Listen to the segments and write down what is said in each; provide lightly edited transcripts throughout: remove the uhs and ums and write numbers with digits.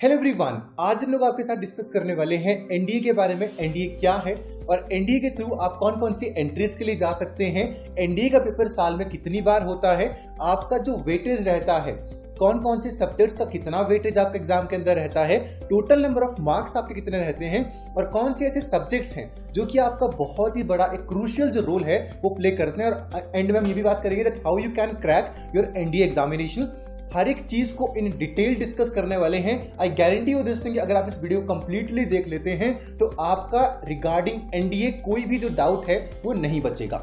Hello everyone, आज हम लोग आपके साथ डिस्कस करने वाले हैं एनडीए के बारे में। एनडीए क्या है और एनडीए के थ्रू आप कौन कौन सी एंट्रीज के लिए जा सकते हैं, एनडीए का पेपर साल में कितनी बार होता है, आपका जो वेटेज रहता है, कौन कौन से सब्जेक्ट्स का कितना वेटेज आपके एग्जाम के अंदर रहता है, टोटल नंबर ऑफ मार्क्स आपके कितने रहते हैं और कौन से ऐसे सब्जेक्ट्स हैं जो कि आपका बहुत ही बड़ा एक क्रूशियल जो रोल है वो प्ले करते हैं। और एंड में हम ये भी बात करेंगे that how you can crack your NDA examination. हर एक चीज को इन डिटेल डिस्कस करने वाले हैं। I guarantee you this thing कि अगर आप इस वीडियो को कंप्लीटली देख लेते हैं तो आपका रिगार्डिंग एनडीए कोई भी जो डाउट है वो नहीं बचेगा।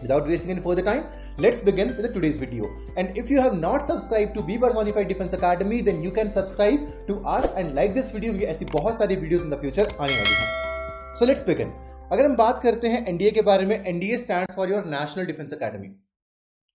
Without wasting any further time, let's begin with today's video. And if you have not subscribed to Be Personified Defense Academy, then you can subscribe to us and like this video क्योंकि ऐसी बहुत सारी videos in the future आने वाली हैं। So let's begin. अगर हम बात करते हैं एनडीए के बारे में, NDA stands for your National Defense Academy।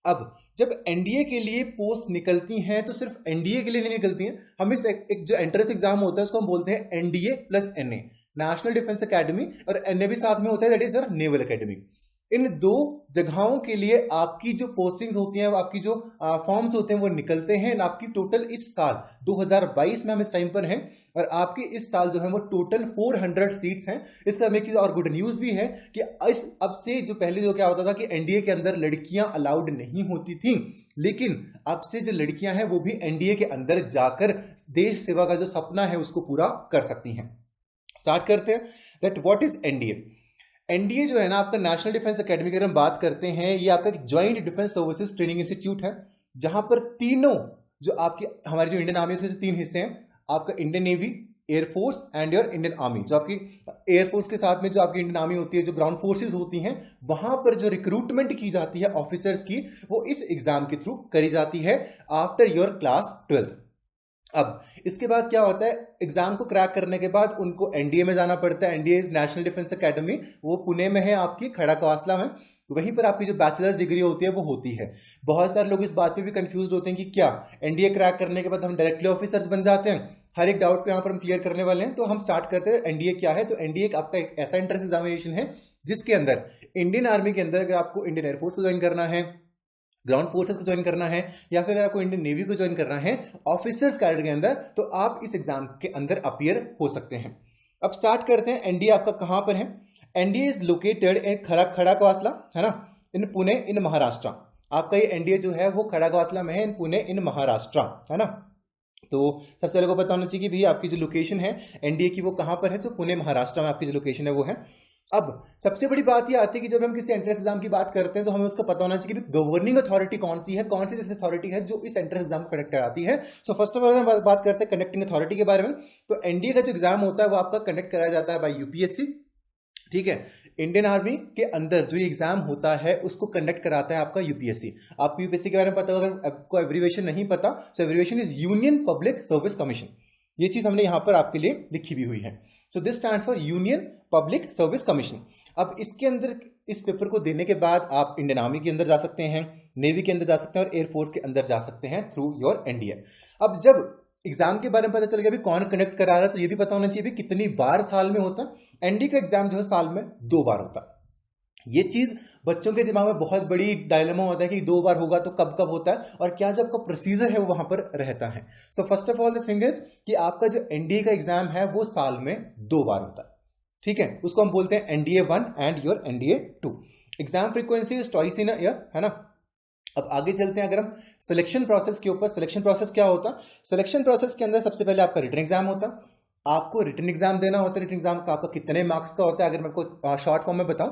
अब जब एनडीए के लिए पोस्ट निकलती हैं तो सिर्फ एनडीए के लिए नहीं निकलती हैं। हम इस एक जो एंट्रेंस एग्जाम होता है उसको हम बोलते हैं NDA plus NA, National Defence Academy, और एनए भी साथ में होता है, that is your Naval Academy. इन दो जगहों के लिए आपकी जो पोस्टिंग्स होती हैं, आपकी जो फॉर्म्स होते हैं वो निकलते हैं। आपकी टोटल इस साल 2022 में हम इस टाइम पर हैं और आपके इस साल जो है वो टोटल 400 सीट्स हैं। इसका एक चीज और गुड न्यूज भी है कि इस अब से जो पहले जो क्या होता था कि एनडीए के अंदर लड़कियां अलाउड नहीं होती थी, लेकिन अब से जो लड़कियां हैं वो भी एनडीए के अंदर जाकर देश सेवा का जो सपना है उसको पूरा कर सकती हैं। स्टार्ट करते हैं that what is NDA. NDA जो है ना आपका नेशनल डिफेंस एकेडमी की अगर हम बात करते हैं, ये आपका एक joint defence services training institute है जहां पर तीनों जो आपकी हमारी जो इंडियन आर्मी है उसके तीन हिस्से हैं, आपका Indian navy, air force and your Indian army. जो आपकी एयरफोर्स के साथ में जो आपकी इंडियन आर्मी होती है, जो ग्राउंड फोर्सेज होती हैं, वहां पर जो रिक्रूटमेंट की जाती है ऑफिसर्स की वो इस एग्जाम के थ्रू करी जाती है आफ्टर योर क्लास 12th। अब इसके बाद क्या होता है, एग्जाम को क्रैक करने के बाद उनको एनडीए में जाना पड़ता है। NDA is national Defence academy, वो पुणे में है आपकी, खड़ा कवासला में। वहीं पर आपकी जो बैचलर्स डिग्री होती है वो होती है। बहुत सारे लोग इस बात पे भी कंफ्यूज होते हैं कि क्या एनडीए क्रैक करने के बाद हम डायरेक्टली ऑफिसर्स बन जाते हैं। हर एक डाउट को यहाँ पर हम क्लियर करने वाले हैं। तो हम स्टार्ट करते हैं एनडीए क्या है। तो एनडीए आपका एक ऐसा एंट्रेंस एग्जामिनेशन है जिसके अंदर इंडियन आर्मी के अंदर अगर आपको इंडियन एयरफोर्स को ज्वाइन करना है, ग्राउंड फोर्सेस को ज्वाइन करना है, या फिर अगर आपको इंडियन नेवी को ज्वाइन करना है ऑफिसर्स कैडर के अंदर, तो आप इस एग्जाम के अंदर अपीयर हो सकते हैं। अब स्टार्ट करते हैं एनडीए आपका कहां पर है। एनडीए इज लोकेटेड इन खड़ा कवासला, है ना, इन पुणे इन महाराष्ट्र। आपका ये एनडीए जो है वो खड़ा कवासला में है, इन पुणे इन महाराष्ट्र, है ना। तो सबसे पहले को पता होना चाहिए कि भैया आपकी जो लोकेशन है एनडीए की वो कहां पर है। तो पुणे महाराष्ट्र में आपकी जो लोकेशन है वो है। अब सबसे बड़ी बात यह आती है कि जब हम किसी एंट्रेंस एग्जाम की बात करते हैं तो हमें उसका पता होना चाहिए कि गवर्निंग अथॉरिटी कौन सी है, कौन सी जैसी अथॉरिटी है जो इस एंट्रेंस एग्जाम को कंडक्ट कराती है। सो फर्स्ट ऑफ ऑल हम बात करते हैं कंडक्टिंग अथॉरिटी के बारे में। तो एनडीए का जो एग्जाम होता है वो आपका कंडक्ट कराया जाता है बाय यूपीएससी, ठीक है। इंडियन आर्मी के अंदर जो एग्जाम होता है उसको कंडक्ट कराता है आपका यूपीएससी। आपको यूपीएससी के बारे में पता होगा, अगर आपको एब्रिविएशन नहीं पता, so abbreviation is Union Public Service Commission. ये चीज हमने यहां पर आपके लिए लिखी भी हुई है। So this stands for union Public Service commission. अब इसके अंदर इस पेपर को देने के बाद आप इंडियन आर्मी के अंदर जा सकते हैं, नेवी के अंदर जा सकते हैं और एयरफोर्स के अंदर जा सकते हैं थ्रू योर एनडीए। अब जब एग्जाम के बारे में पता चल गया भी कौन कंडक्ट करा रहा है, तो ये भी पता होना चाहिए भी कितनी बार साल में होता है। एनडीए का एग्जाम जो है साल में 2 बार होता है। ये चीज बच्चों के दिमाग में बहुत बड़ी डायलेमा होता है कि 2 बार होगा तो कब कब होता है और क्या जो आपका प्रोसीजर है वो वहां पर रहता है। So first of all the thing is कि आपका जो एनडीए का एग्जाम है वो साल में 2 बार होता है, ठीक है। उसको हम बोलते हैं NDA 1 and your NDA 2। Exam frequency is twice in a year, है ना। अब आगे चलते हैं अगर हम सिलेक्शन प्रोसेस के ऊपर। सिलेक्शन प्रोसेस क्या होता है? सिलेक्शन प्रोसेस के अंदर सबसे पहले आपका रिटन एग्जाम होता है, आपको रिटन एग्जाम देना होता है। रिटन एग्जाम का आपका कितने मार्क्स का होता है, अगर मैं आपको शॉर्ट फॉर्म में बताऊं,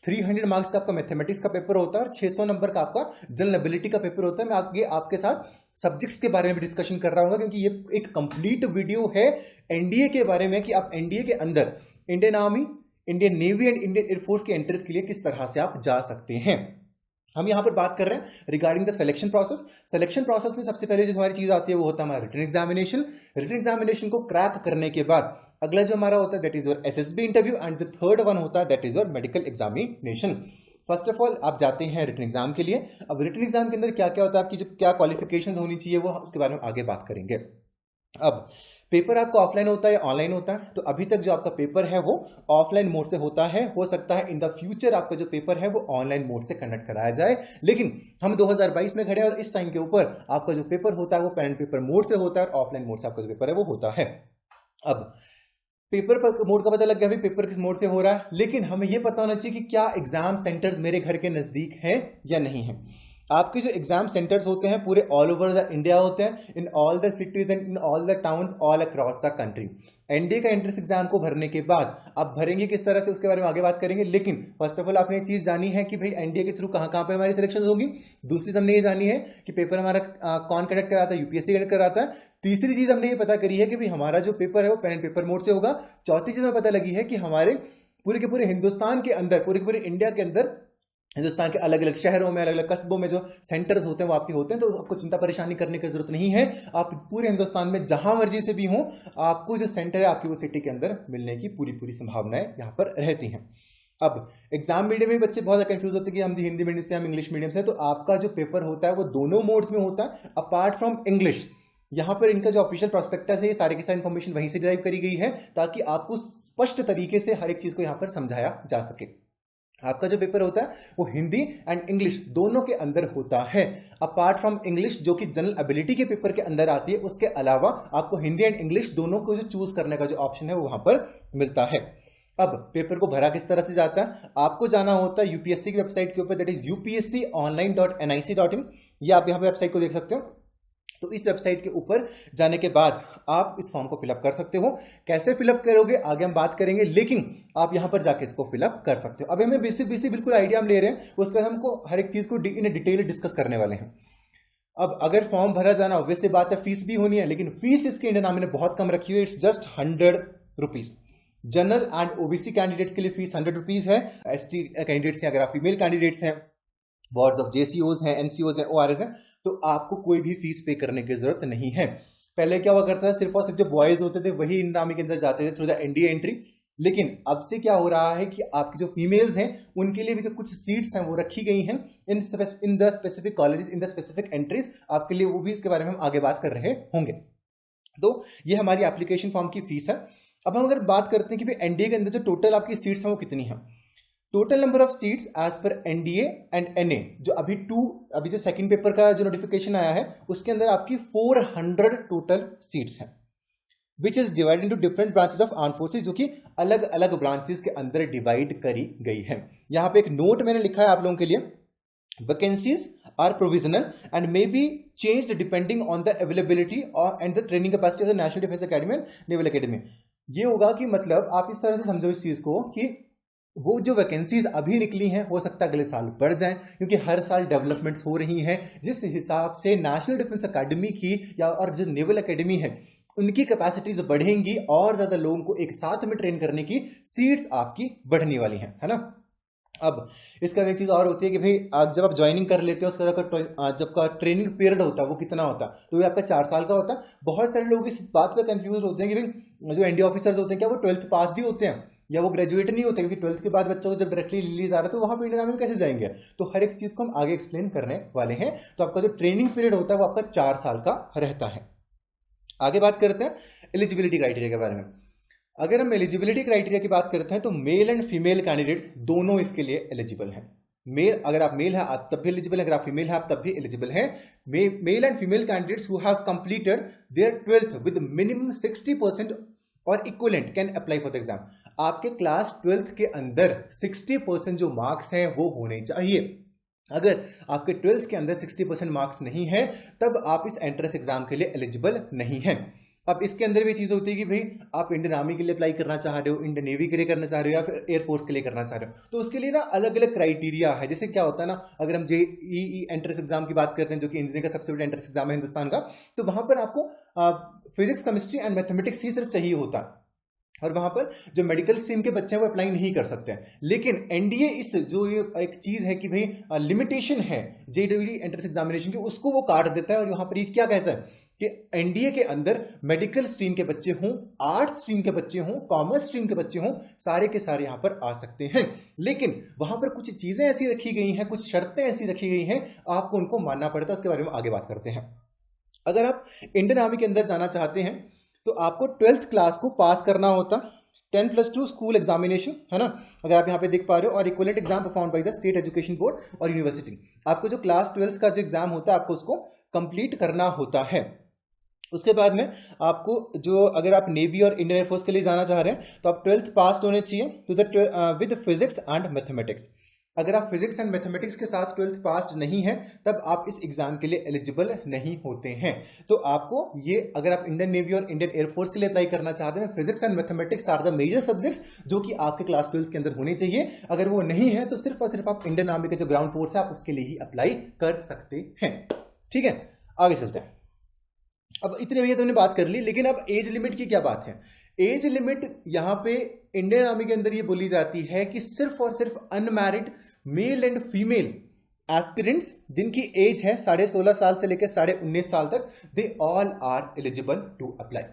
300 मार्क्स का आपका मैथमेटिक्स का पेपर होता है और 600 नंबर का आपका जनरल एबिलिटी का पेपर होता है। मैं आगे आपके साथ सब्जेक्ट्स के बारे में भी डिस्कशन कर रहा हूँ क्योंकि ये एक कंप्लीट वीडियो है एनडीए के बारे में कि आप एनडीए के अंदर Indian army, Indian navy and Indian air force के एंट्रेंस के लिए किस तरह से आप जा सकते हैं। हम यहां पर बात कर रहे हैं regarding the selection process. Selection process में सबसे पहले जो हमारी चीज आती है वो होता है हमारा रिटन एग्जामिनेशन। रिटन एग्जामिनेशन को क्रैक करने के बाद अगला जो हमारा होता है that is your SSB interview and जो थर्ड वन होता है that is your medical examination. First of all आप जाते हैं रिटन एग्जाम के लिए। अब रिटन एग्जाम के अंदर क्या क्या होता है, आपकी जो क्या क्वालिफिकेशंस होनी चाहिए वो उसके बारे में आगे बात करेंगे। अब पेपर आपका ऑफलाइन होता है या ऑनलाइन होता है? तो अभी तक जो आपका पेपर है वो ऑफलाइन मोड से होता है। हो सकता है इन द फ्यूचर आपका जो पेपर है वो ऑनलाइन मोड से कंडक्ट कराया जाए, लेकिन हम 2022 में खड़े हैं और इस टाइम के ऊपर आपका जो पेपर होता है वो पेन एंड पेपर मोड से होता है और ऑफलाइन मोड से आपका जो पेपर है वो होता है। अब पेपर पर मोड का पता लग गया भाई पेपर किस मोड से हो रहा है, लेकिन हमें यह पता होना चाहिए कि क्या एग्जाम सेंटर्स मेरे घर के नजदीक हैं या नहीं है। आपके जो एग्जाम सेंटर्स होते हैं पूरे ऑल ओवर द इंडिया होते हैं, in all the cities and in all the towns all across the country. NDA का एंट्रेंस एग्जाम को भरने के बाद आप भरेंगे किस तरह से उसके बारे में आगे बात करेंगे, लेकिन फर्स्ट ऑफ ऑल आपने ये चीज जानी है कि भाई एनडीए के थ्रू कहां कहां पे हमारी सिलेक्शन होगी। दूसरी हमने ये जानी है कि पेपर हमारा कौन कंडक्ट कराता है, यूपीएससी कंडक्ट कराता है। तीसरी चीज हमने ये पता करी है कि भाई हमारा जो पेपर है वो पेन एंड पेपर मोड से होगा। चौथी चीज हमें पता लगी है कि हमारे पूरे के पूरे हिंदुस्तान के अंदर, पूरे के पूरे इंडिया के अंदर, हिंदुस्तान के अलग अलग शहरों में, अलग अलग कस्बों में जो सेंटर्स होते हैं वो आपके होते हैं, तो आपको चिंता परेशानी करने की जरूरत नहीं है। आप पूरे हिंदुस्तान में जहां मर्जी से भी हो, आपको जो सेंटर है आपकी वो सिटी के अंदर मिलने की पूरी पूरी संभावनाएं यहाँ पर रहती हैं। अब एग्जाम मीडियम में बच्चे बहुत ज्यादा कंफ्यूज होते हैं कि हम हिंदी मीडियम से, हम इंग्लिश मीडियम से। तो आपका जो पेपर होता है वो दोनों मोड्स में होता है अपार्ट फ्रॉम इंग्लिश। यहाँ पर इनका जो ऑफिशियल प्रोस्पेक्टस है ये सारी की सारी इन्फॉर्मेशन वहीं से डिराइव करी गई है ताकि आपको स्पष्ट तरीके से हर एक चीज को यहाँ पर समझाया जा सके। आपका जो पेपर होता है वो हिंदी एंड इंग्लिश दोनों के अंदर होता है। अपार्ट फ्रॉम इंग्लिश जो कि जनरल एबिलिटी के पेपर के अंदर आती है, उसके अलावा आपको हिंदी एंड इंग्लिश दोनों को जो चूज करने का जो ऑप्शन है वो वहां पर मिलता है। अब पेपर को भरा किस तरह से जाता है, आपको जाना होता है यूपीएससी की वेबसाइट के ऊपर, दैट इज upsconline.nic.in। ये आप यहाँ पे वेबसाइट को देख सकते हो। तो इस वेबसाइट के ऊपर जाने के बाद आप इस फॉर्म को फिलअप कर सकते हो। कैसे फिलअप करोगे आगे हम बात करेंगे, लेकिन आप यहां पर जाके इसको फिलअप कर सकते हो। अभी हमें बेसिक बिल्कुल आइडिया हम ले रहे हैं, उसके बाद हमको हर एक चीज को इन डिटेल डिस्कस करने वाले हैं। अब अगर फॉर्म भरा जाना, ऑब्वियसली बात है फीस भी होनी है, लेकिन फीस इसके इंडियन आर्मी ने बहुत कम रखी हुई है, it's just 100 rupees. General and OBC candidates के लिए फीस 100 रुपीज है। एसटी कैंडिडेट्स हैं, अगर आप फीमेल कैंडिडेट्स हैं, वार्ड्स ऑफ जेसीओज हैं, एनसीओज हैं, ओआरएस हैं, तो आपको कोई भी फीस पे करने की जरूरत नहीं है। पहले क्या हुआ करता था, सिर्फ और सिर्फ जो बॉयज होते थे वही इंडियन आर्मी के अंदर जाते थे थ्रू द एनडीए एंट्री। लेकिन अब से क्या हो रहा है कि आपकी जो फीमेल्स हैं उनके लिए भी जो कुछ सीट्स हैं वो रखी गई हैं in the specific colleges, in the specific entries आपके लिए, वो भी इसके बारे में हम आगे बात कर रहे होंगे। तो ये हमारी एप्लीकेशन फॉर्म की फीस है। अब हम अगर बात करते हैं कि एनडीए के अंदर जो टोटल आपकी सीट्स हैं वो कितनी है। Total number of seats as per NDA and NA, जो अभी जो सेकंड पेपर का जो नोटिफिकेशन आया है उसके अंदर आपकी 400 टोटल सीट्स हैं, which is divided into different branches of arm forces, जो कि अलग अलग ब्रांचेस के अंदर डिवाइड करी गई है। यहां पे एक नोट मैंने लिखा है आप लोगों के लिए, vacancies are provisional and may be changed depending on the availability and the training capacity of the national defence academy and naval academy. ये होगा कि मतलब आप इस तरह से समझो इस चीज को कि वो जो वैकेंसीज अभी निकली हैं हो सकता है अगले साल बढ़ जाएं, क्योंकि हर साल डेवलपमेंट्स हो रही हैं। जिस हिसाब से नेशनल डिफेंस अकेडमी की या और जो नेवल अकेडमी है उनकी कैपेसिटीज बढ़ेंगी और ज्यादा लोगों को एक साथ में ट्रेन करने की सीट्स आपकी बढ़ने वाली हैं, है ना। अब इसका एक चीज और होती है कि भाई जब आप ज्वाइनिंग कर लेते हो उसका जब का ट्रेनिंग पीरियड होता है वो कितना होता है, तो ये आपका 4 साल का होता है। बहुत सारे लोग इस बात पर कंफ्यूज होते हैं कि भाई जो एनडीए ऑफिसर्स होते हैं क्या वो 12th पास ही होते हैं या वो ग्रेजुएट नहीं होते, क्योंकि 12th के बाद बच्चों को जब डायरेक्टली रिलीज आ रहा है तो वहां पर इंडियन आर्मी में कैसे जाएंगे। तो हर एक चीज को हम आगे एक्सप्लेन करने वाले हैं। तो आपका जो ट्रेनिंग पीरियड होता है वो आपका 4 साल का रहता है। आगे बात करते हैं एलिजिबिलिटी क्राइटेरिया के बारे में। अगर हम एलिजिबिलिटी क्राइटेरिया की बात करते हैं तो मेल एंड फीमेल कैंडिडेट्स दोनों इसके लिए एलिजिबल हैं। मेल, अगर आप मेल है आप तब भी एलिजिबल है, अगर आप फीमेल है आप तब भी एलिजिबल है। Mail and female candidates who have completed there 12th with minimum 60% और equivalent can apply for the exam. आपके क्लास 12th के अंदर 60% जो मार्क्स हैं वो होने चाहिए। अगर आपके 12th के अंदर 60% मार्क्स नहीं है तब आप इस एंट्रेंस एग्जाम के लिए एलिजिबल नहीं है। अब इसके अंदर भी चीज होती है कि भाई आप इंडियन आर्मी के लिए अप्लाई करना चाह रहे हो, इंडियन नेवी के लिए करना चाह रहे हो या फिर एयरफोर्स के लिए करना चाह रहे हो, तो उसके लिए ना अलग अलग क्राइटेरिया है। जैसे क्या होता है ना, अगर हम जेईई एंट्रेंस एग्जाम की बात करते हैं जो कि इंजीनियरिंग का सबसे बड़ा एंट्रेंस एग्जाम है हिंदुस्तान का, तो वहां पर आपको फिजिक्स, केमिस्ट्री एंड मैथमेटिक्स ही सिर्फ चाहिए होता है और वहां पर जो मेडिकल स्ट्रीम के बच्चे हैं वो अप्लाई नहीं कर सकते हैं। लेकिन एनडीए इस जो ये एक चीज है कि भाई लिमिटेशन है जेईई एंट्रेंस एग्जामिनेशन की, उसको वो काट देता है और यहाँ पर क्या कहता है कि एनडीए के अंदर मेडिकल स्ट्रीम के बच्चे हों, आर्ट्स स्ट्रीम के बच्चे हों, कॉमर्स स्ट्रीम के बच्चे हों, सारे के सारे यहां पर आ सकते हैं। लेकिन वहां पर कुछ चीजें ऐसी रखी गई हैं, कुछ शर्तें ऐसी रखी गई हैं, आपको उनको मानना पड़ता है। उसके बारे में आगे बात करते हैं। अगर आप इंडियन आर्मी के अंदर जाना चाहते हैं तो आपको 12th क्लास को पास करना होता, 10+2 स्कूल एग्जामिनेशन है ना, अगर आप यहाँ पे देख पा रहे हो, और equivalent exam perform by the state education board और यूनिवर्सिटी। आपको जो क्लास 12th का जो एग्जाम होता है आपको उसको कंप्लीट करना होता है। उसके बाद में आपको जो, अगर आप नेवी और इंडियन एयरफोर्स के लिए जाना चाह रहे हैं तो आप 12th पास होने चाहिए तो विद फिजिक्स एंड मैथमेटिक्स। अगर आप फिजिक्स एंड मैथमेटिक्स के साथ 12th पास नहीं है तब आप इस एग्जाम के लिए एलिजिबल नहीं होते हैं। तो आपको ये, अगर आप इंडियन नेवी और इंडियन एयरफोर्स के लिए अप्लाई करना चाहते हैं, physics and mathematics are the major subjects जो कि आपके क्लास 12th के अंदर होने चाहिए। अगर वो नहीं है तो सिर्फ और सिर्फ आप इंडियन आर्मी के जो ग्राउंड फोर्स है आप उसके लिए ही अप्लाई कर सकते हैं। ठीक है, आगे चलते हैं। अब इतने भैया तो हमने बात कर ली, लेकिन अब एज लिमिट की क्या बात है। एज लिमिट यहाँ पे इंडियन आर्मी के अंदर ये बोली जाती है कि सिर्फ और सिर्फ unmarried male and female aspirants जिनकी एज है 16.5 साल से लेकर 19.5 साल तक, they all are eligible to apply.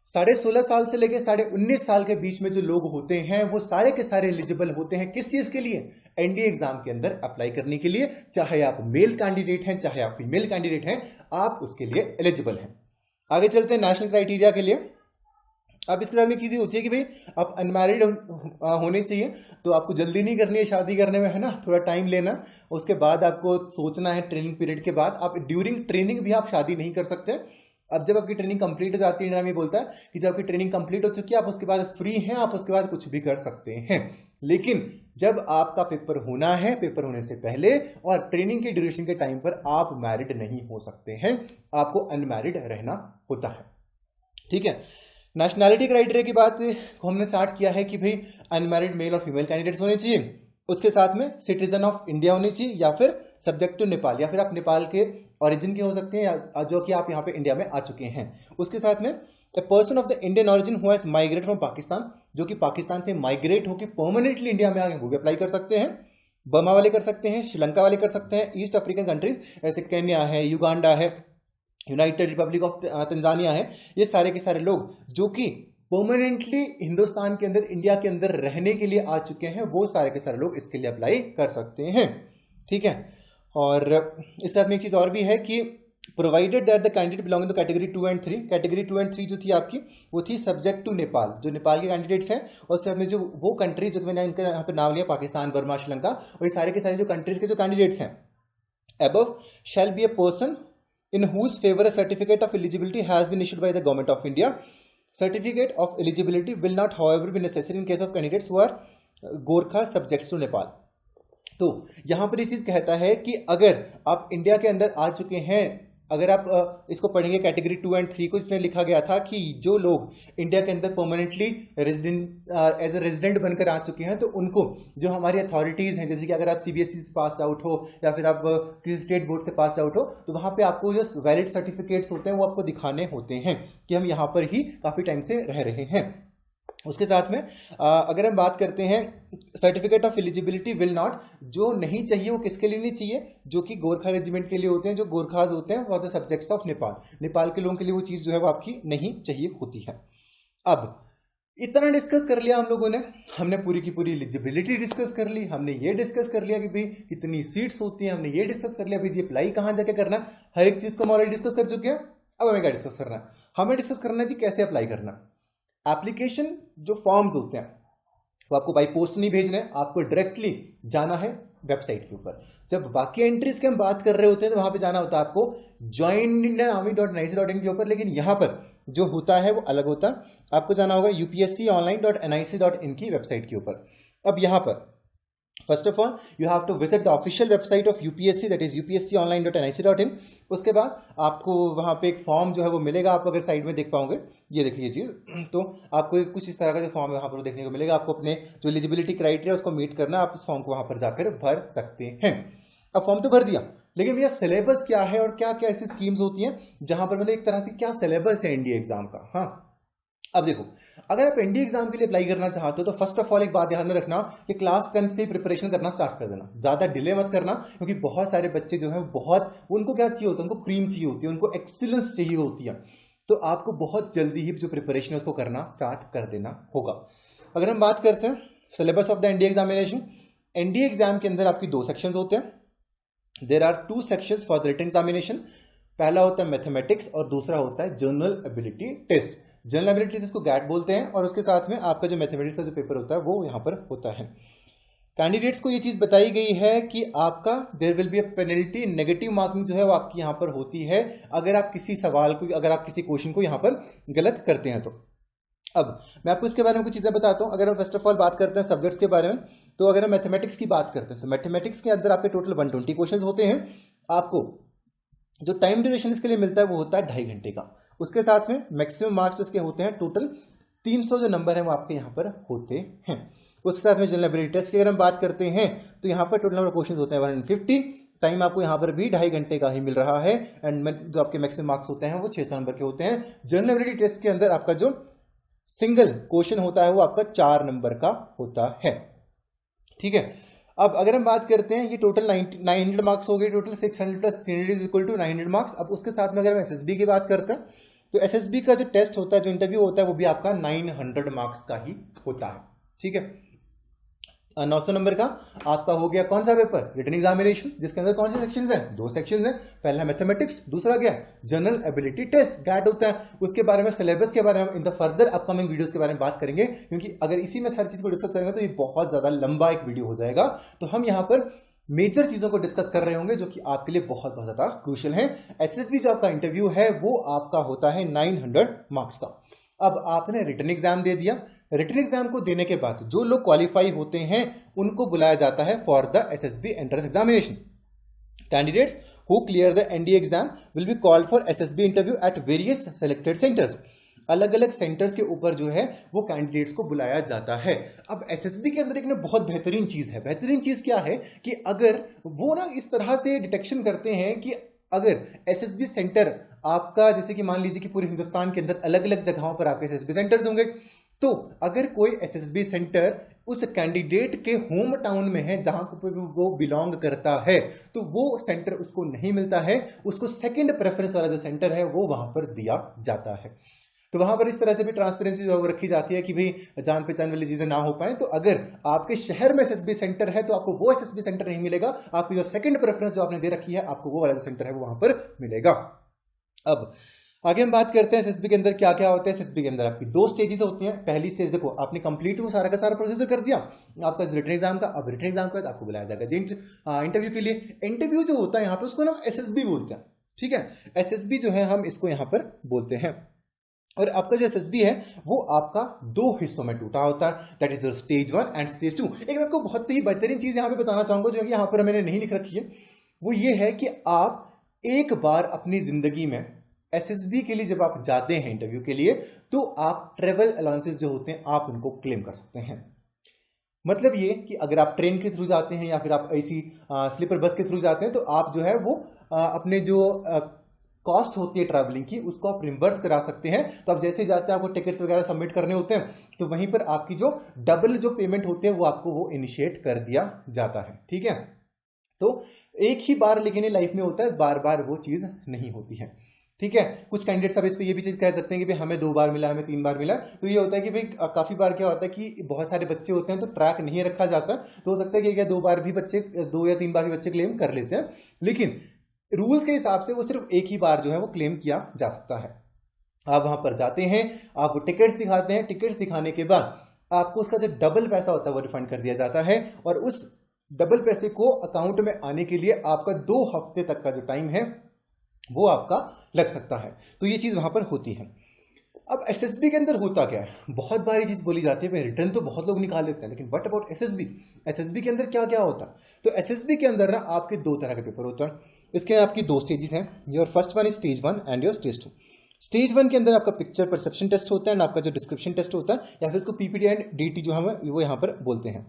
16.5 साल से लेकर 19.5 साल के बीच में जो लोग होते हैं वो सारे के सारे एलिजिबल होते हैं किस चीज के लिए, एनडीए एग्जाम के अंदर अप्लाई करने के लिए। चाहे आप मेल कैंडिडेट हैं चाहे आप फीमेल कैंडिडेट हैं, आप उसके लिए एलिजिबल हैं। आगे चलते हैं नेशनल क्राइटेरिया के लिए। अब इसके साथ में एक चीज़ होती है कि भाई आप अनमैरिड होने चाहिए, तो आपको जल्दी नहीं करनी है शादी करने में, है ना, थोड़ा टाइम लेना, उसके बाद आपको सोचना है। ट्रेनिंग पीरियड के बाद आप ड्यूरिंग ट्रेनिंग भी आप शादी नहीं कर सकते। अब जब आपकी ट्रेनिंग कंप्लीट हो जाती है, इंडिया में बोलता है कि जब आपकी ट्रेनिंग कंप्लीट हो चुकी है आप उसके बाद फ्री हैं, आप उसके बाद कुछ भी कर सकते हैं। लेकिन जब आपका पेपर होना है, पेपर होने से पहले और ट्रेनिंग के ड्यूरेशन के टाइम पर आप मैरिड नहीं हो सकते हैं, आपको अनमैरिड रहना होता है। ठीक है, नेशनैलिटी क्राइटेरिया की बात हमने स्टार्ट किया है कि भाई अनमैरिड मेल और फीमेल कैंडिडेट्स होने चाहिए। उसके साथ में सिटीजन ऑफ इंडिया होने चाहिए या फिर सब्जेक्ट टू नेपाल, या फिर आप नेपाल के ओरिजिन के हो सकते हैं जो कि आप यहाँ पे इंडिया में आ चुके हैं। उसके साथ में a person of the Indian origin who has migrate from Pakistan, जो कि पाकिस्तान से माइग्रेट होकर परमानेंटली इंडिया में आ गए, वो भी अप्लाई कर सकते हैं। बर्मा वाले कर सकते हैं, श्रीलंका वाले कर सकते हैं, ईस्ट अफ्रीकन कंट्रीज ऐसे केन्या है, युगांडा है, यूनाइटेड रिपब्लिक ऑफ तंजानिया है, ये सारे के सारे लोग जो कि परमानेंटली हिंदुस्तान के अंदर, इंडिया के अंदर रहने के लिए आ चुके हैं, वो सारे के सारे लोग इसके लिए अप्लाई कर सकते हैं। ठीक है, और इस साथ में एक चीज़ और भी है कि provided that the candidate belonging to category 2 and 3, category 2 and 3 जो थी आपकी वो थी सब्जेक्ट टू नेपाल, जो नेपाल के कैंडिडेट्स हैं, और साथ में जो वो कंट्री जो मैंने इनका यहाँ पे नाम लिया, पाकिस्तान, बर्मा, श्रीलंका, और ये सारे के सारे जो कंट्रीज के जो कैंडिडेट्स हैं, above shall be a person in whose favor a certificate of eligibility has been issued by the government of India. Certificate of eligibility will not however be necessary in case of candidates who are Gorkha subjects to Nepal. तो यहाँ पर ये चीज़ कहता है कि अगर आप India के अंदर आ चुके हैं, अगर आप इसको पढ़ेंगे कैटेगरी 2 एंड 3 को, इसमें लिखा गया था कि जो लोग इंडिया के अंदर permanently resident as a resident बनकर आ चुके हैं, तो उनको जो हमारी अथॉरिटीज़ हैं, जैसे कि अगर आप सीबीएसई से पास आउट हो या फिर आप किसी स्टेट बोर्ड से पास आउट हो, तो वहाँ पे आपको जो वैलिड सर्टिफिकेट्स होते हैं वो आपको दिखाने होते हैं कि हम यहाँ पर ही काफ़ी टाइम से रह रहे हैं। उसके साथ में अगर हम बात करते हैं certificate of eligibility will not, जो नहीं चाहिए वो किसके लिए नहीं चाहिए, जो कि गोरखा रेजिमेंट के लिए होते हैं, जो गोरखाज होते हैं for the subjects of Nepal, Nepal के लोगों के लिए वो चीज़ जो है वो आपकी नहीं चाहिए होती है। अब इतना डिस्कस कर लिया हम लोगों ने, हमने पूरी की पूरी एलिजिबिलिटी डिस्कस कर ली, हमने ये डिस्कस कर लिया कि भाई कितनी सीट्स होती हैं, हमने ये डिस्कस कर लिया भाई जी अप्लाई कहाँ जाके करना, हर एक चीज़ को हम ऑलरेडी डिस्कस कर चुके हैं। अब हमें क्या डिस्कस करना है, हमें डिस्कस करना है जी कैसे अप्लाई करना। एप्लीकेशन जो फॉर्म्स होते हैं वो आपको बाई पोस्ट नहीं भेजने, आपको डायरेक्टली जाना है वेबसाइट के ऊपर। जब बाकी एंट्रीज की हम बात कर रहे होते हैं तो वहां पे जाना होता है आपको joinindianarmy.nic.in के ऊपर, लेकिन यहाँ पर जो होता है वो अलग होता है। आपको जाना होगा upsconline.nic.in की वेबसाइट के ऊपर। अब यहाँ पर first of all you have to visit the official website of UPSC, that is upsconline.nic.in। उसके बाद आपको वहाँ पे एक फॉर्म जो है वो मिलेगा, आप अगर साइड में देख पाओगे, ये देखिए ये चीज़, तो आपको कुछ इस तरह का जो फॉर्म वहाँ पर देखने को मिलेगा। आपको अपने जो एलिजिबिलिटी क्राइटेरिया उसको मीट करना, आप इस फॉर्म को वहाँ पर जाकर भर सकते हैं। अब फॉर्म तो भर दिया, लेकिन भैया सिलेबस क्या है और क्या क्या ऐसी स्कीम्स होती हैं जहाँ पर मतलब एक तरह से क्या सिलेबस है एनडीए एग्जाम का। हाँ, अब देखो, अगर आप एनडीए एग्जाम के लिए अप्लाई करना चाहते हो तो फर्स्ट ऑफ ऑल एक बात ध्यान में रखना कि क्लास 10 से प्रिपरेशन करना स्टार्ट कर देना, ज़्यादा डिले मत करना, क्योंकि बहुत सारे बच्चे जो हैं बहुत, उनको क्या चाहिए होता है, उनको क्रीम चाहिए होती है, उनको एक्सीलेंस चाहिए होती है, तो आपको बहुत जल्दी ही जो प्रिपरेशन है उसको करना स्टार्ट कर देना होगा। अगर हम बात करते हैं syllabus of the NDA examination, NDA exam के अंदर आपकी 2 सेक्शंस होते हैं। There are 2 sections for the written examination. पहला होता है मैथमेटिक्स और दूसरा होता है general ability test. General abilities इसको गैट बोलते हैं, और उसके साथ में आपका जो मैथमेटिक्स का जो पेपर होता है वो यहाँ पर होता है। कैंडिडेट्स को ये चीज बताई गई है कि आपका there will be a penalty, negative marking जो है वो आपकी यहाँ पर होती है अगर आप किसी सवाल को, अगर आप किसी क्वेश्चन को यहाँ पर गलत करते हैं तो। अब मैं आपको इसके बारे में कुछ चीजें बताता हूँ। अगर हम फर्स्ट ऑफ ऑल बात करते हैं सब्जेक्ट्स के बारे में, तो अगर हम मैथमेटिक्स की बात करते हैं तो मैथमेटिक्स के अंदर आपके टोटल 120 क्वेश्चन होते हैं। आपको जो टाइम ड्यूरेशन इसके लिए मिलता है वो होता है 2.5 घंटे का। उसके साथ में मैक्सिमम मार्क्स उसके होते हैं टोटल 300 जो नंबर है वो आपके यहाँ पर होते हैं। उसके साथ में जनरल एबिलिटी टेस्ट की अगर हम बात करते हैं तो यहाँ पर टोटल नंबर क्वेश्चन होते हैं 150। टाइम आपको यहाँ पर भी 2.5 घंटे का ही मिल रहा है, एंड जो आपके मैक्सिमम मार्क्स होते हैं वो 600 नंबर के होते हैं। जनरल एबिलिटी टेस्ट के अंदर आपका जो सिंगल क्वेश्चन होता है वो आपका 4 नंबर का होता है। ठीक है, अब अगर हम बात करते हैं ये टोटल 900 मार्क्स हो गए, total 600 plus 300 is equal to 900 marks. अब उसके साथ में अगर हम एसएसबी की बात करते हैं तो एसएसबी का जो टेस्ट होता है, जो इंटरव्यू होता है, वो भी आपका 900 मार्क्स का ही होता है। ठीक है, 900 नंबर का आपका हो गया कौन सा पेपर, रिटन एग्जामिनेशन, जिसके अंदर कौन से सेक्शंस हैं, 2 सेक्शंस हैं। पहला मैथमेटिक्स, दूसरा क्या है, जनरल एबिलिटी टेस्ट, गैट होता है। उसके बारे में, सिलेबस के बारे में in the further upcoming videos के बारे में बात करेंगे, क्योंकि अगर इसी में हर चीज को डिस्कस करेंगे तो ये बहुत ज्यादा लंबा एक वीडियो हो जाएगा। तो हम यहाँ पर मेजर चीजों को डिस्कस कर रहे होंगे जो कि आपके लिए बहुत बहुत ज्यादा क्रूशियल है। एसएसबी जो आपका इंटरव्यू है वो आपका होता है 900 मार्क्स का। अब आपने रिटन एग्जाम दे दिया, रिटन एग्जाम को देने के बाद जो लोग क्वालिफाई होते हैं उनको बुलाया जाता है for the SSB entrance examination. Candidates who clear the NDA exam will be called for SSB interview at various selected centres. अलग अलग सेंटर्स के ऊपर जो है वो कैंडिडेट्स को बुलाया जाता है। अब एसएसबी के अंदर एक ना बहुत बेहतरीन चीज है। बेहतरीन चीज क्या है कि अगर वो ना इस तरह से डिटेक्शन करते हैं कि अगर एसएसबी सेंटर आपका, जैसे कि मान लीजिए कि पूरे हिंदुस्तान के अंदर अलग अलग जगहों पर आपके एसएसबी सेंटर्स होंगे, तो अगर कोई एसएसबी सेंटर उस कैंडिडेट के होम टाउन में है जहां पर वो बिलोंग करता है, तो वो सेंटर उसको नहीं मिलता है, उसको सेकंड प्रेफरेंस वाला जो सेंटर है वो वहां पर दिया जाता है। तो वहां पर इस तरह से भी ट्रांसपेरेंसी जो रखी जाती है कि भाई जान पहचान वाली चीजें ना हो पाए, तो अगर आपके शहर में एसएसबी सेंटर है तो आपको वो एसएसबी सेंटर नहीं मिलेगा, आपकी जो सेकंड प्रेफरेंस जो आपने दे रखी है आपको वो वाला जो सेंटर है वो वहां पर मिलेगा। अब आगे हम बात करते हैं एसएसबी के अंदर क्या क्या होता है। एसएसबी के अंदर आपकी 2 स्टेजेस होती हैं। पहली स्टेज देखो, आपने कंप्लीट वो सारा का सारा प्रोसीजर कर दिया आपका रिटन एग्जाम का। अब रिटन एग्जाम के बाद आपको बुलाया जाएगा इंटरव्यू के लिए। इंटरव्यू जो होता है यहाँ पे उसको ना एसएसबी बोलते हैं। ठीक है, एसएसबी जो है हम इसको यहाँ पर बोलते हैं। और आपका जो एसएसबी है वो आपका 2 हिस्सों में टूटा होता है, that is stage 1 and stage 2। एक मैं आपको बहुत ही बेहतरीन चीज यहाँ पे बताना चाहूंगा जो कि यहाँ पर मैंने नहीं लिख रखी है, वो ये है कि आप एक बार अपनी जिंदगी में एसएसबी के लिए जब आप जाते हैं इंटरव्यू के लिए, तो आप ट्रेवल अलाउंसेस जो होते हैं आप उनको क्लेम कर सकते हैं। मतलब ये कि अगर आप ट्रेन के थ्रू जाते हैं या फिर आप ऐसी स्लीपर बस के थ्रू जाते हैं, तो आप जो है वो अपने जो कॉस्ट होती है ट्रैवलिंग की उसको आप रिम्बर्स करा सकते हैं। तो आप जैसे जाते हैं आपको टिकट्स वगैरह सबमिट करने होते हैं, तो वहीं पर आपकी जो डबल जो पेमेंट होती है वो आपको वो इनिशिएट कर दिया जाता है। ठीक है, तो एक ही बार लेकिन ये लाइफ में होता है, बार बार वो चीज नहीं होती है। ठीक है, कुछ कैंडिडेट्स अब इस पे ये भी चीज कह सकते हैं कि भाई हमें 2 बार मिला, हमें 3 बार मिला। तो ये होता है कि भाई काफी बार क्या होता है कि बहुत सारे बच्चे होते हैं तो ट्रैक नहीं रखा जाता, तो हो सकता है कि क्या 2 बार भी बच्चे 2 या 3 बार भी बच्चे क्लेम कर लेते हैं, लेकिन रूल्स के हिसाब से वो सिर्फ एक ही बार जो है वो क्लेम किया जा सकता है। आप वहां पर जाते हैं, आप वो टिकट्स दिखाते हैं, टिकट्स दिखाने के बाद आपको उसका जो डबल पैसा होता है वो रिफंड कर दिया जाता है, और उस डबल पैसे को अकाउंट में आने के लिए आपका 2 हफ्ते तक का जो टाइम है वो आपका लग सकता है। तो ये चीज वहां पर होती है। अब एसएसबी के अंदर होता क्या है, बहुत बारी चीज बोली जाती है, रिटर्न तो बहुत लोग निकाल लेते हैं, लेकिन व्हाट अबाउट एसएसबी? एसएसबी के अंदर क्या क्या होता है? तो एसएसबी के अंदर ना आपके 2 तरह के पेपर होता है। इसके आपकी 2 स्टेजेस हैं, your first one is stage 1 and your stage 2। Stage 1 के अंदर आपका पिक्चर परसेप्शन टेस्ट होता है, आपका जो डिस्क्रिप्शन टेस्ट होता है, या फिर उसको पीपीटी एंड डीटी जो हम वो यहाँ पर बोलते हैं।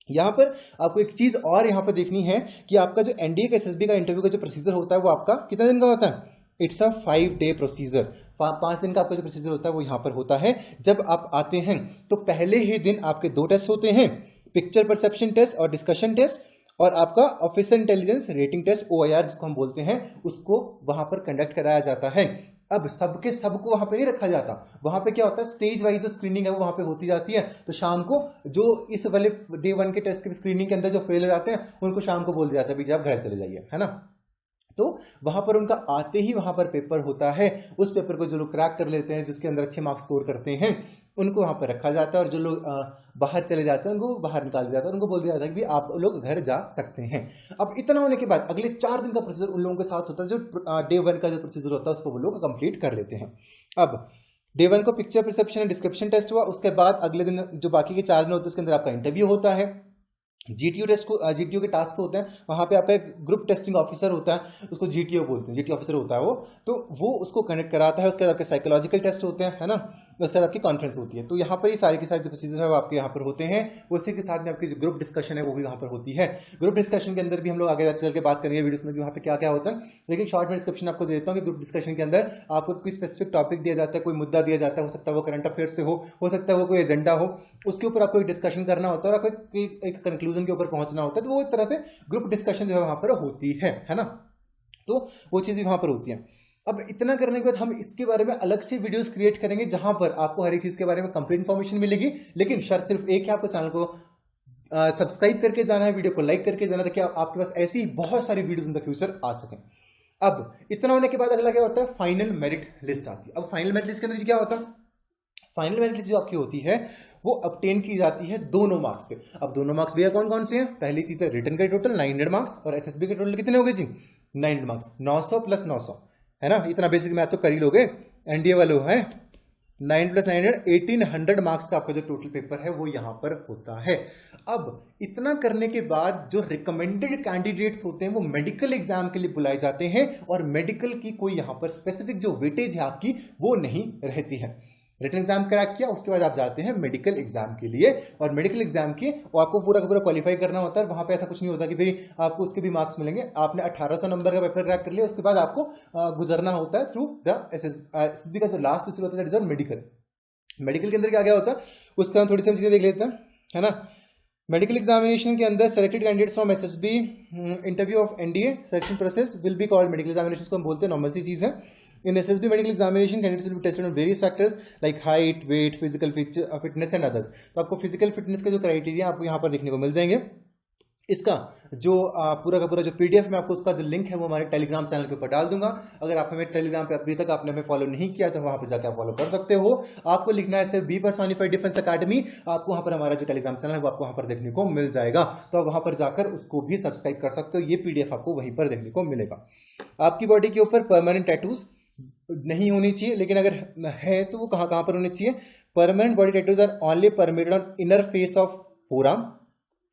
यहाँ पर आपको एक चीज और यहाँ पर देखनी है कि आपका जो एनडीए का एसएसबी का इंटरव्यू का जो प्रोसीजर होता है वो आपका कितने दिन का होता है? It's a 5 day procedure. 5 दिन का आपका जो प्रोसीजर होता है वो यहाँ पर होता है। जब आप आते हैं तो पहले ही दिन आपके 2 टेस्ट होते हैं, पिक्चर परसेप्शन टेस्ट और डिस्कशन टेस्ट, और आपका officer intelligence rating test OIR जिसको हम बोलते हैं उसको वहां पर कंडक्ट कराया जाता है। अब सबके सबको वहां पे नहीं रखा जाता, वहां पे क्या होता है स्टेज वाइज जो स्क्रीनिंग है वो वहां पे होती जाती है। तो शाम को जो इस वाले डे 1 के टेस्ट की स्क्रीनिंग के अंदर जो फेल हो जाते हैं उनको शाम को बोल दिया जाता है भैया आप घर चले जाइए, है ना। तो वहां पर उनका आते ही वहां पर पेपर होता है, उस पेपर को जो लोग क्रैक कर लेते हैं, जिसके अंदर अच्छे मार्क्स स्कोर करते हैं, उनको वहां पर रखा जाता है, और जो लोग बाहर चले जाते हैं उनको बाहर निकाल दिया जाता है, उनको बोल दिया जाता है कि आप लोग घर जा सकते हैं। अब इतना होने के बाद अगले 4 दिन का प्रोसीजर उन लोगों के साथ होता है, जो डे 1 का जो प्रोसीजर होता है उसको वो लोग कंप्लीट कर लेते हैं। अब डे 1 को picture perception and description test हुआ, उसके बाद अगले दिन जो बाकी के 4 दिन होते हैं उसके अंदर आपका इंटरव्यू होता है, जीटीओ टेस्ट को जीटीओ के टास्क होते हैं, वहां पे आपका एक ग्रुप टेस्टिंग ऑफिसर होता है, उसको जीटीओ बोलते हैं, जीटीओ ऑफिसर होता है वो उसको कनेक्ट कराता है। उसके बाद आपके साइकोलॉजिकल टेस्ट होते हैं, है ना, उसके बाद आपकी कॉन्फ्रेंस होती है। तो यहाँ पर ये सारे के सारे जो प्रोसीजर है वो आपके यहाँ पर होते हैं। उसी के साथ में आपकी जो ग्रुप डिस्कशन है वो भी वहाँ पर होती है। ग्रुप डिस्कशन के अंदर भी हम लोग आगे चल के बात करेंगे वीडियोस में कि वहाँ पे क्या क्या होता है, लेकिन शॉर्ट में डिस्क्रिप्शन आपको देता हूँ कि ग्रुप डिस्कशन के अंदर आपको कोई स्पेसिफिक टॉपिक दिया जाता है, कोई मुद्दा दिया जाता है, हो सकता है वो करंट अफेयर से हो सकता है वो कोई एजेंडा हो, उसके ऊपर आपको एक डिस्कशन करना होता है और आपको एक कंक्लूजन के ऊपर पहुंचना होता है। तो वो एक तरह से ग्रुप डिस्कशन जो है वहां पर होती है ना, तो वो चीज़ भी वहां पर होती है। अब इतना करने के बाद हम इसके बारे में अलग से वीडियोस क्रिएट करेंगे जहां पर आपको हर एक चीज के बारे में कंप्लीट इन्फॉर्मेशन मिलेगी, लेकिन शर्त सिर्फ एक है, आपको चैनल को सब्सक्राइब करके जाना है, वीडियो को लाइक करके जाना, ताकि आपके पास ऐसी बहुत सारी वीडियोस इन द फ्यूचर आ सकें। अब इतना होने के बाद अगला क्या होता है, फाइनल मेरिट लिस्ट आती है। अब फाइनल मेरिट लिस्ट के अंदर क्या होता है, फाइनल मेरिट लिस्ट जो आपकी होती है वो ऑब्टेन की जाती है दोनों मार्क्स पे। अब दोनों मार्क्स भैया कौन कौन से हैं, पहली चीज है रिटन का टोटल 900 मार्क्स, और एसएसबी के टोटल कितने हो गए जी, 900 मार्क्स, 900 प्लस 900, है ना, इतना बेसिक मैथ तो कर ही लोगे, एनडीए वाले है, 9 प्लस 900 1800 मार्क्स का आपका जो टोटल पेपर है वो यहाँ पर होता है। अब इतना करने के बाद जो रिकमेंडेड कैंडिडेट्स होते हैं वो मेडिकल एग्जाम के लिए बुलाए जाते हैं, और मेडिकल की कोई यहाँ पर स्पेसिफिक जो वेटेज है आपकी वो नहीं रहती है। रिटन एग्जाम क्रैक किया, उसके बाद आप जाते हैं मेडिकल एग्जाम के लिए, और मेडिकल एग्जाम के वो आपको पूरा का पूरा क्वालिफाई करना होता है। वहां पे ऐसा कुछ नहीं होता कि भाई आपको उसके भी मार्क्स मिलेंगे, आपने 1800 नंबर का पेपर क्रैक कर लिया, उसके बाद आपको गुजरना होता है थ्रू द एसएसबी का जो लास्ट प्रोसीजर होता है दैट इज मेडिकल। मेडिकल के अंदर क्या क्या होता है उसका हम थोड़ी सी चीजें देख लेते हैं, है ना। मेडिकल एग्जामिनेशन के अंदर selected candidates from SSB interview of NDA selection process will be called medical examination को हम बोलते हैं, नॉर्मल सी चीज है। In SSB medical examination, candidates will be tested on various factors like height, weight, physical fitness and others. तो आपको physical fitness के जो क्राइटेरिया आपको यहाँ पर देखने को मिल जाएंगे। इसका जो पूरा का पूरा जो पीडीएफ में आपको उसका जो लिंक है वो हमारे टेलीग्राम चैनल के ऊपर डाल दूंगा। अगर आप हमें टेलीग्राम पे अभी तक आपने हमें फॉलो नहीं किया तो वहां पर जाकर आप फॉलो कर सकते हो। आपको लिखना है सिर्फ बी पर्सोनिफाइड डिफेंस अकेडमी, आपको वहां पर हमारा जो टेलीग्राम चैनल है वो आपको वहां पर देखने को मिल जाएगा, तो आप वहां पर जाकर उसको भी सब्सक्राइब कर सकते हो। ये पीडीएफ आपको वहीं पर देखने को मिलेगा। आपकी बॉडी के ऊपर परमानेंट टैटूज नहीं होनी चाहिए, लेकिन अगर है तो वो कहाँ कहाँ पर होने चाहिए, permanent body tattoos are only permitted on inner face of forearm,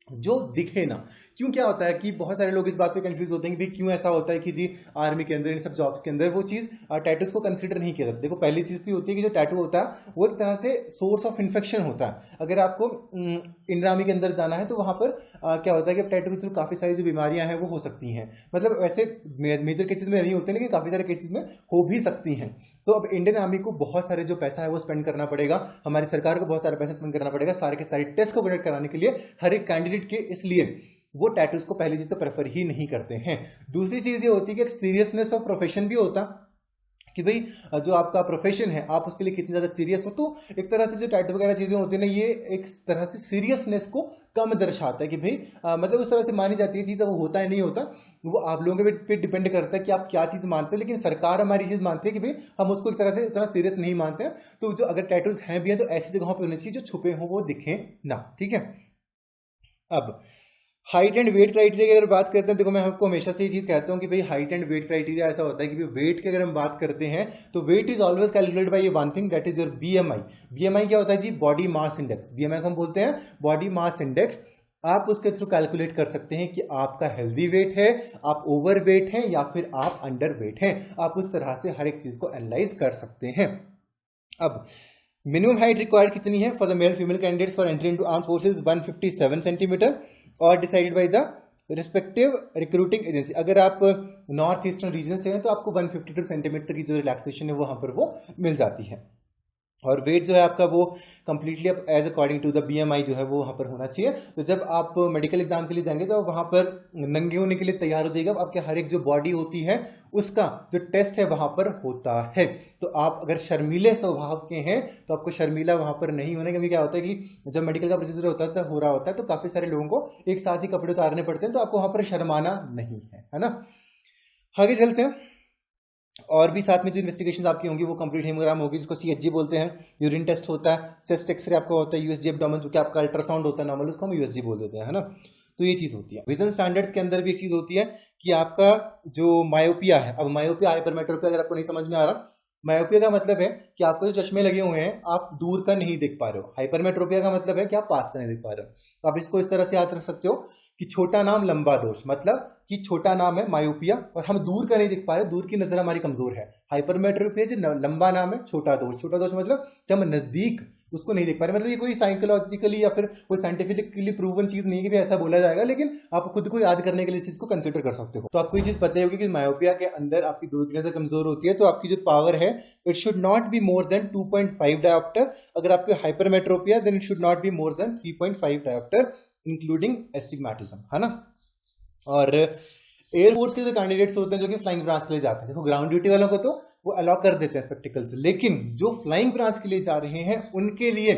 जो दिखे ना। क्यों, क्या होता है कि बहुत सारे लोग इस बात पे कंफ्यूज होते हैं कि क्यों ऐसा होता है कि जी आर्मी के अंदर इन सब जॉब्स के अंदर वो चीज टैटूज को कंसीडर नहीं किया जाता। देखो पहली चीज तो होती है कि जो टैटू होता है वो एक तरह से सोर्स ऑफ इन्फेक्शन होता है। अगर आपको इंडियन आर्मी के अंदर जाना है तो वहां पर क्या होता है कि टैटू के थ्रू काफी सारी जो बीमारियां हैं वो हो सकती हैं, मतलब वैसे मेजर केसेस में नहीं होते लेकिन काफी सारे केसेस में हो भी सकती हैं। तो अब इंडियन आर्मी को बहुत सारे जो पैसा है वो स्पेंड करना पड़ेगा, हमारी सरकार को बहुत सारा पैसा स्पेंड करना पड़ेगा सारे के सारे टेस्ट को कंडक्ट कराने के लिए हर एक कैंडिडेट के, इसलिए वो टैटूज को पहली चीज तो प्रेफर ही नहीं करते हैं। दूसरी चीज ये होती है कि एक सीरियसनेस ऑफ प्रोफेशन भी होता कि भाई जो आपका प्रोफेशन है आप उसके लिए कितनी ज्यादा सीरियस हो। तो एक तरह से जो टैटू वगैरह चीजें होती है ना, ये एक तरह से सीरियसनेस को कम दर्शाता है कि भाई मतलब उस तरह से मानी जाती है चीज, वो होता है नहीं होता वो आप लोगों पे डिपेंड करता है कि आप क्या चीज मानते हो। लेकिन सरकार हमारी चीज मानती है कि भाई हम उसको एक तरह से उतना सीरियस नहीं मानते हैं। तो जो अगर टैटूज हैं भी हैं तो ऐसी जगहों पर होनी चाहिए जो छुपे हों, वो दिखें ना, ठीक है। अब हाइट एंड वेट क्राइटेरिया की अगर बात करते हैं, देखो मैं आपको हमेशा से ये चीज कहता हूँ कि भाई हाइट एंड वेट क्राइटेरिया ऐसा होता है कि वेट की अगर हम बात करते हैं तो weight is always calculated by one thing that is your BMI. BMI क्या होता है जी, बॉडी मास इंडेक्स। बीएमआई को हम बोलते हैं बॉडी मास इंडेक्स। आप उसके थ्रू कैलकुलेट कर सकते हैं कि आपका हेल्दी वेट है, आप ओवर वेट हैं या फिर आप अंडर वेट हैं। आप उस तरह से हर एक चीज को एनालाइज कर सकते हैं। अब मिनिमम हाइट रिक्वायर्ड कितनी है for the male female candidates for entry into arm forces 157 centimetre और decided by the respective recruiting agency. अगर आप नॉर्थ ईस्टर्न रीजन से हैं तो आपको 152 सेंटीमीटर की जो रिलैक्सेशन है वहां पर वो मिल जाती है। और वेट जो है आपका वो completely as according to the BMI जो है वो वहाँ पर होना चाहिए। तो जब आप मेडिकल एग्जाम के लिए जाएंगे तो वहाँ पर नंगे होने के लिए तैयार हो जाइएगा। आपके हर एक जो बॉडी होती है उसका जो टेस्ट है वहाँ पर होता है। तो आप अगर शर्मीले स्वभाव के हैं तो आपको शर्मीला वहाँ पर नहीं होना, क्योंकि क्या होता है कि जब मेडिकल का प्रोसीजर हो रहा होता है तो काफ़ी सारे लोगों को एक साथ ही कपड़े उतारने पड़ते हैं, तो आपको वहाँ पर शर्माना नहीं है, है ना। आगे चलते हैं। और भी साथ में जो इन्वेस्टिगेशन आपकी होंगी वो कंप्लीट हेमोग्राम होगी, जिसको CHG बोलते हैं, यूरिन टेस्ट होता है, चेस्ट एक्सरे आपका होता है, USG एब्डोमेन जो कि आपका अल्ट्रासाउंड होता है नॉर्मल, उसको हम USG बोल देते हैं, है ना। तो ये चीज़ होती है। विजन स्टैंडर्ड्स के अंदर भी एक चीज़ होती है कि आपका जो मायोपिया है, अब मायोपिया हाइपरमेट्रोपिया अगर आपको नहीं समझ में आ रहा, मायोपिया का मतलब है कि आपको जो चश्मे लगे हुए हैं आप दूर का नहीं देख पा रहे हो। हाइपरमेट्रोपिया का मतलब है कि आप पास का नहीं देख पा रहे हो। तो आप इसको इस तरह से याद रख सकते हो कि छोटा नाम लंबा दोष, मतलब कि छोटा नाम है मायोपिया और हम दूर का नहीं देख पा रहे, दूर की नजर हमारी कमजोर है। हाइपरमेट्रोपिया जो लंबा नाम है छोटा दोष, छोटा दोष मतलब कि हम नजदीक उसको नहीं देख पा रहे। मतलब ये कोई साइकोलॉजिकली या फिर कोई साइंटिफिकली प्रूवन चीज नहीं है कि ऐसा बोला जाएगा, लेकिन आप खुद को याद करने के लिए इस चीज को कंसिडर कर सकते हो। तो आपको ये चीज पता होगी कि मायोपिया के अंदर आपकी दूर की नजर कमजोर होती है, तो आपकी जो पावर है it should not be more than 2.5 dioptre. अगर आपके hypermetropia then it should not be more than 3.5 dioptre including astigmatism, है ना। और एयरफोर्स के जो कैंडिडेट्स होते हैं जो कि फ्लाइंग ब्रांच के लिए जाते हैं, देखो ग्राउंड ड्यूटी वालों को तो वो अलाउ कर देते हैं स्पेक्टिकल्स, लेकिन जो फ्लाइंग ब्रांच के लिए जा रहे हैं उनके लिए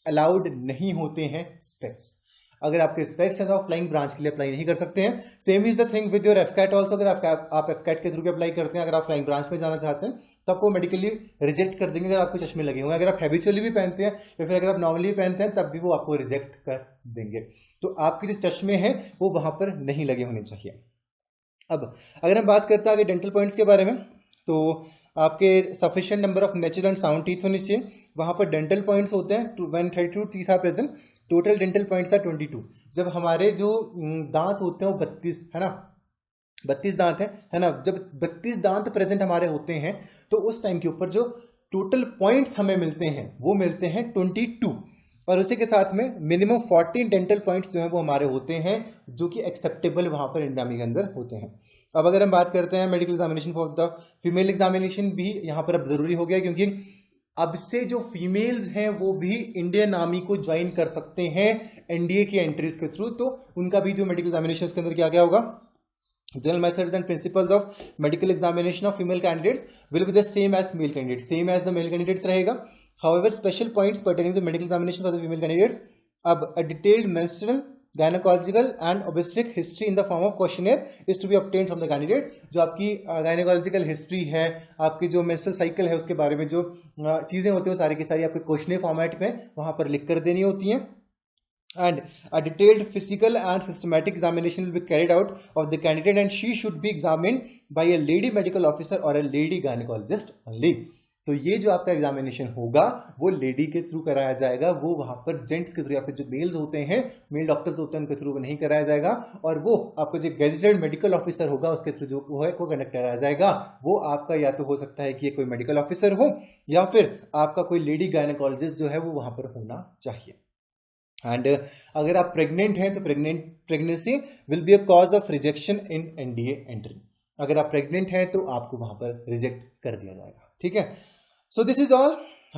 अलाउड नहीं होते हैं स्पेक्स। अगर आपके स्पेक्स हैं तो आप फ्लाइंग ब्रांच के लिए अप्लाई नहीं कर सकते हैं। Same is the thing with your AFCAT also. अगर आप एफकैट के थ्रू भी अप्लाई करते हैं, अगर आप फ्लाइंग ब्रांच में जाना चाहते हैं तो आपको मेडिकली रिजेक्ट कर देंगे अगर आपको चश्मे लगे हुए हैं। अगर आप हैबिचुअली भी पहनते हैं या फिर अगर आप नॉर्मली पहनते हैं तब भी वो आपको रिजेक्ट कर देंगे। तो आपके जो चश्मे हैं वो वहां पर नहीं लगे होने चाहिए। अब अगर हम बात करते हैं आगे डेंटल पॉइंट्स के बारे में, तो आपके sufficient number of natural and sound teeth होने चाहिए। वहाँ पर डेंटल पॉइंट्स होते हैं 132 teeth are present, total dental points are 22। जब हमारे जो दांत होते हैं वो 32 है ना, 32 दांत है ना। जब 32 दांत प्रेजेंट हमारे होते हैं तो उस टाइम के ऊपर जो टोटल पॉइंट्स हमें मिलते हैं वो मिलते हैं 22, और उसी के साथ में मिनिमम 14 डेंटल पॉइंट्स जो हैं वो हमारे होते हैं जो कि एक्सेप्टेबल वहाँ पर इंडिया के अंदर होते हैं। अब अगर हम बात करते हैं medical examination for the female examination भी यहाँ पर अब जरूरी हो गया, क्योंकि अब से जो फीमेल्स हैं वो भी इंडियन आर्मी को ज्वाइन कर सकते हैं NDA की एंट्रीज के थ्रू। तो उनका भी जो मेडिकल एग्जामिनेशन के अंदर क्या क्या होगा, general methods and principles of medical examination of female candidates will be the same as male candidates, same as the male candidates रहेगा। However, special points pertaining to medical examination for the female candidates, अब a detailed menstrual, gynecological and obstetric history in the form of questionnaire is to be obtained from the candidate। जो आपकी gynecological history है, आपकी जो menstrual cycle है उसके बारे में जो चीज़ें होती हैं वो सारी की सारी आपके questionnaire format में वहाँ पर लिख कर देनी होती हैं। And a detailed physical and systematic examination will be carried out of the candidate and she should be examined by a lady medical officer or a lady gynecologist only। तो ये जो आपका एग्जामिनेशन होगा वो लेडी के through कराया जाएगा, वो वहां पर जेंट्स के थ्रू या फिर जो मेल्स होते हैं, मेल डॉक्टर्स होते हैं उनके थ्रू वो नहीं कराया जाएगा। और वो आपको जो गेजेटेड मेडिकल ऑफिसर होगा उसके थ्रू जो वो है को कंडक्ट कराया जाएगा। वो आपका या तो हो सकता है कि ये कोई मेडिकल ऑफिसर हो या फिर आपका कोई लेडी गायनेकोलॉजिस्ट जो है वो वहां पर होना चाहिए। एंड अगर आप प्रेग्नेंट हैं तो pregnancy will be a cause of rejection in NDA entry. अगर आप प्रेग्नेंट हैं तो आपको वहां पर रिजेक्ट कर दिया जाएगा, ठीक है। So this is all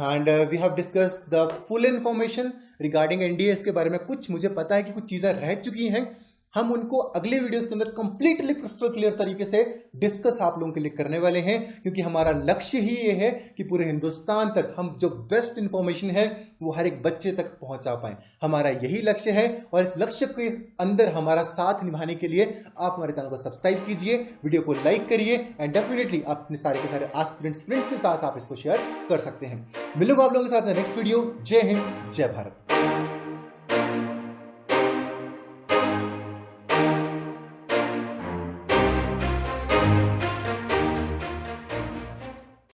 and we have discussed the full information regarding NDA। इसके बारे में कुछ मुझे पता है कि कुछ चीज़ें रह चुकी हैं, हम उनको अगले वीडियोस के अंदर कंप्लीटली क्रिस्टल क्लियर तरीके से डिस्कस आप लोगों के लिए करने वाले हैं, क्योंकि हमारा लक्ष्य ही ये है कि पूरे हिंदुस्तान तक हम जो बेस्ट इंफॉर्मेशन है वो हर एक बच्चे तक पहुंचा पाएं। हमारा यही लक्ष्य है और इस लक्ष्य के अंदर हमारा साथ निभाने के लिए आप हमारे चैनल को सब्सक्राइब कीजिए, वीडियो को लाइक करिए एंड डेफिनेटली अपने सारे के सारे एस्पिरेंट्स फ्रेंड्स के साथ आप इसको शेयर कर सकते हैं। मिलूंगा आप लोगों के साथ नेक्स्ट वीडियो। जय हिंद, जय भारत।